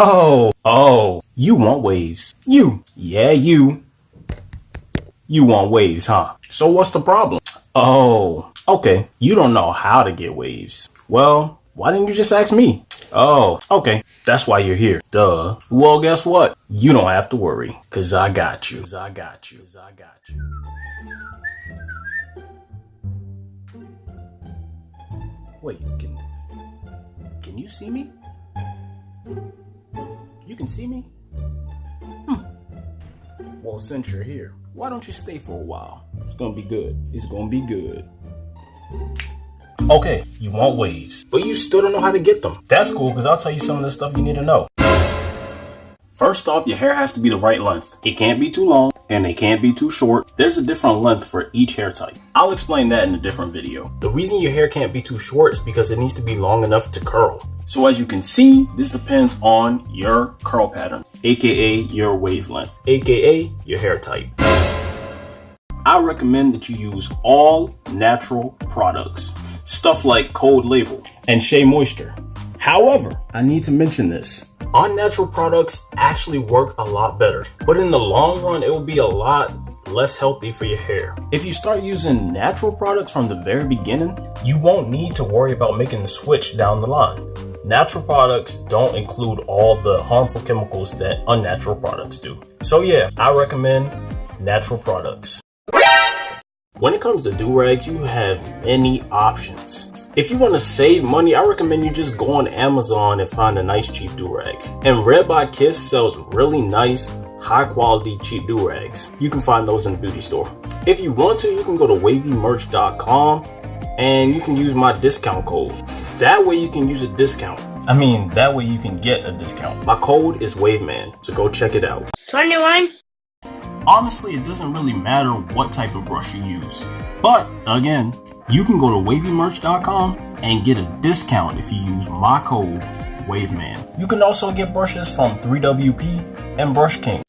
Oh, you want waves. You want waves, huh? So what's the problem? Oh, okay. You don't know how to get waves. Well, why didn't you just ask me? Oh, okay. That's why you're here. Duh. Well, guess what? You don't have to worry, cause I got you. Wait, can you see me? You can see me? Well, since you're here, why don't you stay for a while? It's gonna be good. Okay, you want waves, but you still don't know how to get them. That's cool, because I'll tell you some of the stuff you need to know. First off, your hair has to be the right length. It can't be too long, and it can't be too short. There's a different length for each hair type. I'll explain that in a different video. The reason your hair can't be too short is because it needs to be long enough to curl. So as you can see, this depends on your curl pattern, aka your wavelength, aka your hair type. I recommend that you use all natural products, stuff like Cold Label and Shea Moisture. However, I need to mention this. Unnatural products actually work a lot better, but in the long run, it will be a lot less healthy for your hair. If you start using natural products from the very beginning, you won't need to worry about making the switch down the line. Natural products don't include all the harmful chemicals that unnatural products do. So yeah, I recommend natural products. When it comes to do-rags, you have many options. If you want to save money, I recommend you just go on Amazon and find a nice cheap do-rag. And Red by Kiss sells really nice, high quality cheap do-rags. You can find those in the beauty store. If you want to, you can go to WAVEMANMIKE.com and you can use my discount code. That way you can use a discount. That way you can get a discount. My code is WaveMan, so go check it out. 21. Honestly, it doesn't really matter what type of brush you use. But again, you can go to WaveManMIKE.com and get a discount if you use my code WaveMan. You can also get brushes from 3WP and Brush King.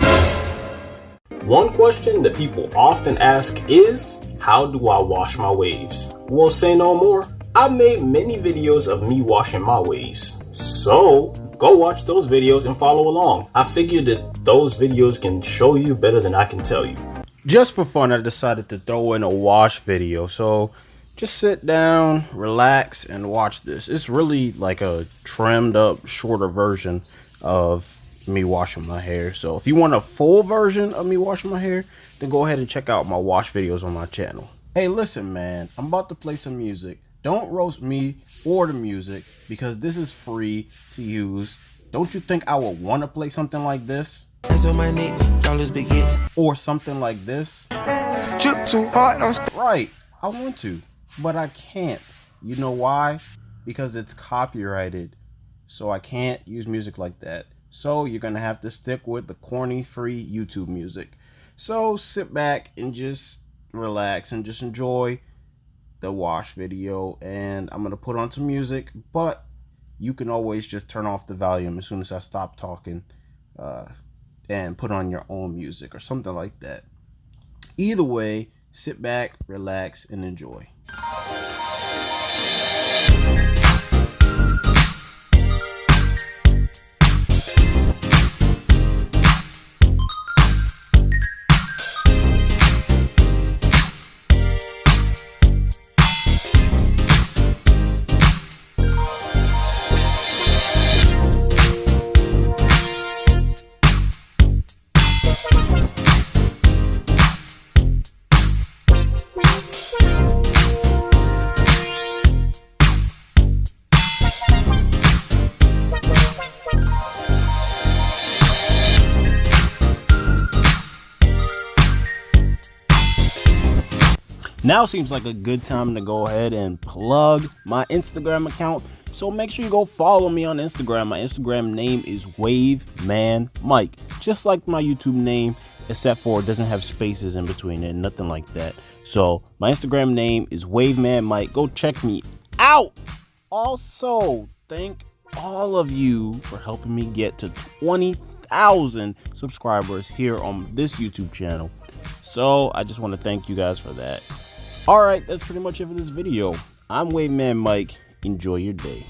One question that people often ask is, how do I wash my waves? Well, say no more. I've made many videos of me washing my waves. So go watch those videos and follow along. I figured that those videos can show you better than I can tell you. Just for fun, I decided to throw in a wash video. So just sit down, relax, and watch this. It's really like a trimmed up, shorter version of me washing my hair. So if you want a full version of me washing my hair, then go ahead and check out my wash videos on my channel. Hey, listen, man, I'm about to play some music. Don't roast me or the music because this is free to use. Don't you think I would want to play something like this? Or something like this? Right, I want to, but I can't. You know why? Because it's copyrighted. So I can't use music like that. So you're gonna have to stick with the corny free YouTube music. So sit back and just relax and just enjoy the wash video, and I'm gonna put on some music, but you can always just turn off the volume as soon as I stop talking and put on your own music or something like that. Either way, sit back, relax, and enjoy. Now seems like a good time to go ahead and plug my Instagram account. So make sure you go follow me on Instagram. My Instagram name is WaveManMike, just like my YouTube name, except for it doesn't have spaces in between it, nothing like that. So my Instagram name is WaveManMike. Go check me out. Also, thank all of you for helping me get to 20,000 subscribers here on this YouTube channel. So I just want to thank you guys for that. All right, that's pretty much it for this video. I'm WaveManMike. Enjoy your day.